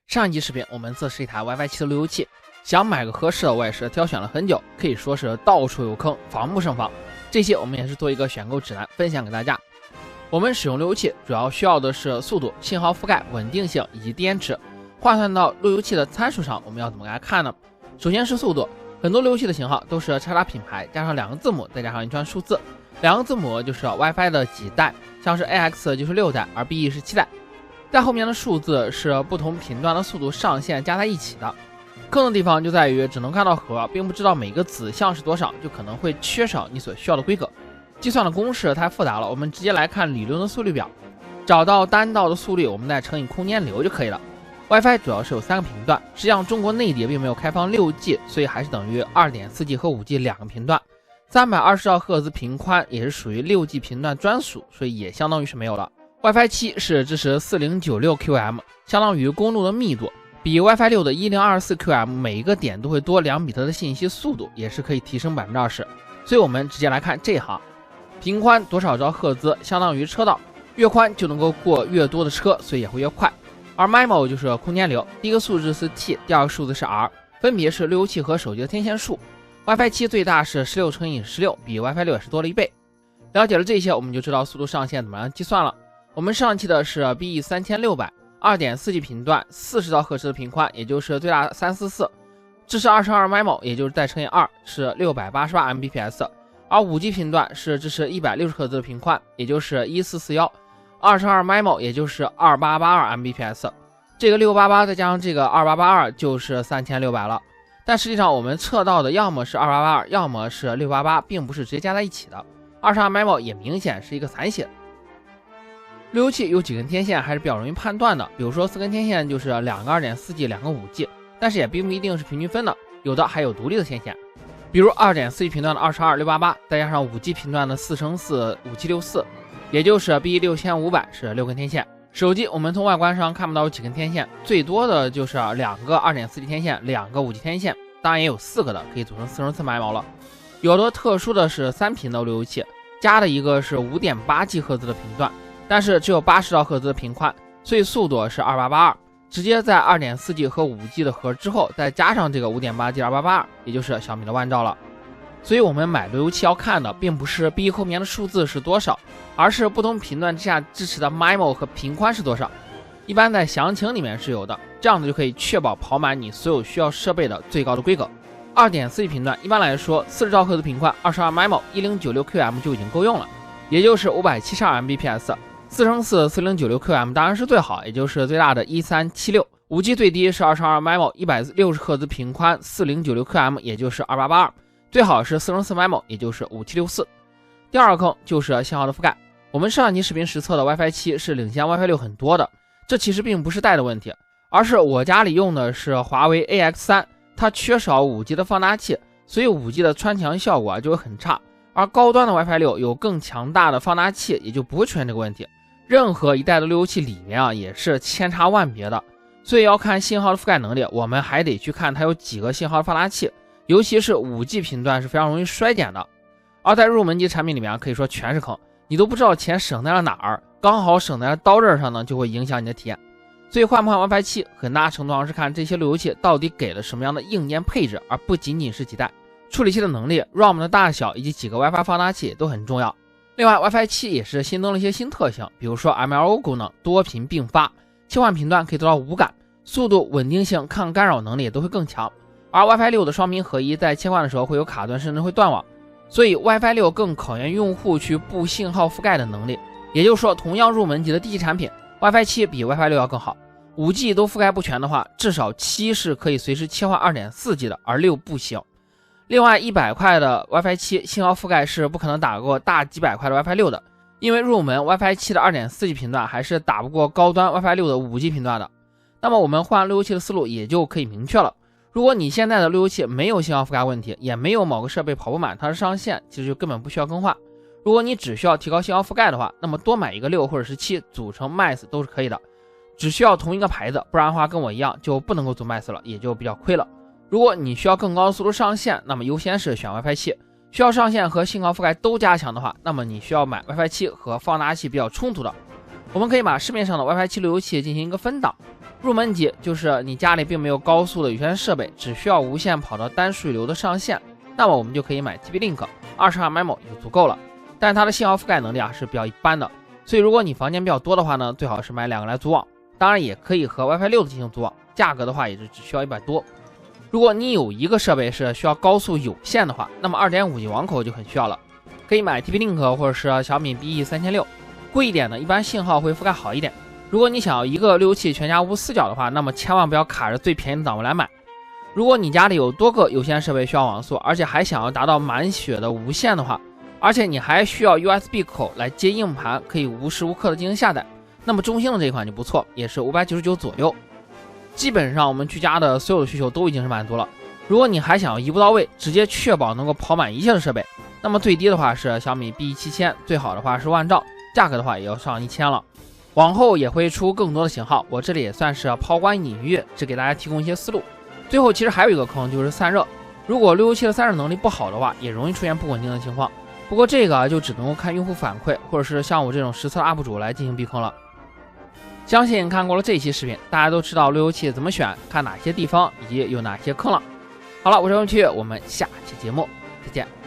上一期视频我们测试一台 WiFi 7的路由器，想买个合适的我也是挑选了很久，可以说是到处有坑，防不胜防。这些我们也是做一个选购指南分享给大家。我们使用路由器主要需要的是速度、信号覆盖、稳定性以及低延迟。换算到路由器的参数上，我们要怎么来看呢？首先是速度，很多路由器的型号都是叉品牌加上2个字母再加上一串数字，2个字母就是 WiFi 的几代，像是 AX 就是6代，而 BE 是7代。在后面的数字是不同频段的速度上限加在一起的。坑的地方就在于只能看到核，并不知道每个子项是多少，就可能会缺少你所需要的规格。计算的公式太复杂了，我们直接来看理论的速率表，找到单道的速率，我们再乘以空间流就可以了。WiFi 主要是有3个频段，实际上中国内地并没有开放 6G， 所以还是等于 2.4G 和 5G 2个频段。320兆赫兹频宽也是属于 6G 频段专属，所以也相当于是没有了。WiFi 7是支持 4096QM， 相当于公路的密度，比 WiFi 6的 1024QM 每一个点都会多2比特的信息速度，也是可以提升 20%。 所以我们直接来看这一行，频宽多少兆赫兹相当于车道，越宽就能够过越多的车，所以也会越快。而 MIMO 就是空间流，第一个数字是 T， 第二个数字是 R， 分别是路由器和手机的天线数。 WiFi 7最大是16乘以16，比 WiFi 6也是多了1倍。了解了这些，我们就知道速度上限怎么样计算了。我们上期的是 BE3600 2.4G 频段40兆赫兹的频宽，也就是最大344，支持2×2 MIMO， 也就是再乘以2是688 Mbps， 而 5G 频段是支持160赫兹的频宽，也就是1441， 2×2 MIMO 也就是2882 Mbps， 这个688再加上这个2882就是3600了。但实际上我们测到的要么是2882，要么是688，并不是直接加在一起的。2×2 MIMO 也明显是一个散写。路由器有几根天线还是比较容易判断的，比如说4根天线就是2个 2.4G 2个 5G， 但是也并不一定是平均分的，有的还有独立的天线，比如 2.4G 频段的2×2 688，再加上 5G 频段的4×4 5764，也就是 B6500 是6根天线。手机我们从外观上看不到有几根天线，最多的就是2个 2.4G 天线，2个 5G 天线，当然也有4个的，可以组成4×4 MIMO了。有的特殊的是3频的路由器，加的一个是 5.8G 赫兹的频段，但是只有80兆赫兹的频宽，所以速度是2882，直接在 2.4G 和 5G 的核之后再加上这个 5.8G 2882，也就是小米的万兆了。所以我们买路由器要看的并不是 B 后面的数字是多少，而是不同频段之下支持的 MIMO 和频宽是多少，一般在详情里面是有的，这样子就可以确保跑满你所有需要设备的最高的规格。2.4G 频段一般来说40兆赫兹频宽，2×2 MIMO 1096QM 就已经够用了，也就是572 Mbps。4×4 4096QM 当然是最好，也就是最大的1376。5G 最低是2×2 MIMO 160赫兹频宽4096QM， 也就是2882，最好是4×4 MIMO， 也就是5764。第二个坑就是信号的覆盖。我们上一期视频实测的 WiFi 7是领先 WiFi 6很多的，这其实并不是带的问题，而是我家里用的是华为 AX3， 它缺少 5G 的放大器，所以 5G 的穿墙效果就会很差，而高端的 WiFi 6有更强大的放大器，也就不会出现这个问题。任何一代的路由器里面也是千差万别的，所以要看信号的覆盖能力，我们还得去看它有几个信号的放大器，尤其是 5G 频段是非常容易衰减的。而在入门级产品里面可以说全是坑，你都不知道钱省在了哪儿，刚好省在了刀刃上呢，就会影响你的体验。所以换不换 WiFi 7很大程度上是看这些路由器到底给了什么样的硬件配置，而不仅仅是几代。处理器的能力、 ROM 的大小以及几个 WiFi 放大器都很重要。另外 WiFi 7也是新增了一些新特性，比如说 MLO 功能，多频并发，切换频段可以得到无感，速度、稳定性、抗干扰能力也都会更强。而 WiFi 6的双频合一在切换的时候会有卡顿，甚至会断网，所以 WiFi 6更考验用户去布信号覆盖的能力。也就是说，同样入门级的低级产品， WiFi 7比 WiFi 6要更好。5G 都覆盖不全的话，至少7是可以随时切换 2.4G 的，而6不行。另外100块的 WiFi 7信号覆盖是不可能打过大几百块的 WiFi 6的，因为入门 WiFi 7的 2.4G 频段还是打不过高端 WiFi 6的 5G 频段的。那么我们换路由器的思路也就可以明确了，如果你现在的路由器没有信号覆盖问题，也没有某个设备跑不满它的上限，其实就根本不需要更换。如果你只需要提高信号覆盖的话，那么多买一个6或者是7组成 MICE 都是可以的，只需要同一个牌子，不然的话跟我一样就不能够组 MICE 了，也就比较亏了。如果你需要更高的速度上限，那么优先是选 WiFi 7，需要上限和信号覆盖都加强的话，那么你需要买 WiFi 7和放大器比较冲突的。我们可以把市面上的 WiFi 7路由器进行一个分档，入门级就是你家里并没有高速的有线设备，只需要无线跑到单水流的上限，那么我们就可以买 TP-Link 22 MIMO 就足够了。但是它的信号覆盖能力是比较一般的，所以如果你房间比较多的话呢，最好是买2个来组网。当然也可以和 WiFi 6的进行组网，价格的话也是只需要100多。如果你有一个设备是需要高速有线的话，那么 2.5G 网口就很需要了，可以买 TP-Link 或者是小米 BE3600，贵一点的一般信号会覆盖好一点。如果你想要一个路由器全家无死角的话，那么千万不要卡着最便宜的档位来买。如果你家里有多个有线设备需要网速，而且还想要达到满血的无线的话，而且你还需要 USB 口来接硬盘，可以无时无刻的进行下载，那么中兴的这一款就不错，也是599左右。基本上我们居家的所有的需求都已经是满足了。如果你还想要一步到位，直接确保能够跑满一切的设备，那么最低的话是小米 BE7000，最好的话是万兆，价格的话也要上1000了。往后也会出更多的型号，我这里也算是抛砖引玉，只给大家提供一些思路。最后其实还有一个坑，就是散热。如果路由器的散热能力不好的话，也容易出现不稳定的情况。不过这个就只能够看用户反馈，或者是像我这种实测 UP 主来进行避坑了。相信看过了这期视频，大家都知道路由器怎么选，看哪些地方以及有哪些坑了。好了，我是文区，我们下期节目再见。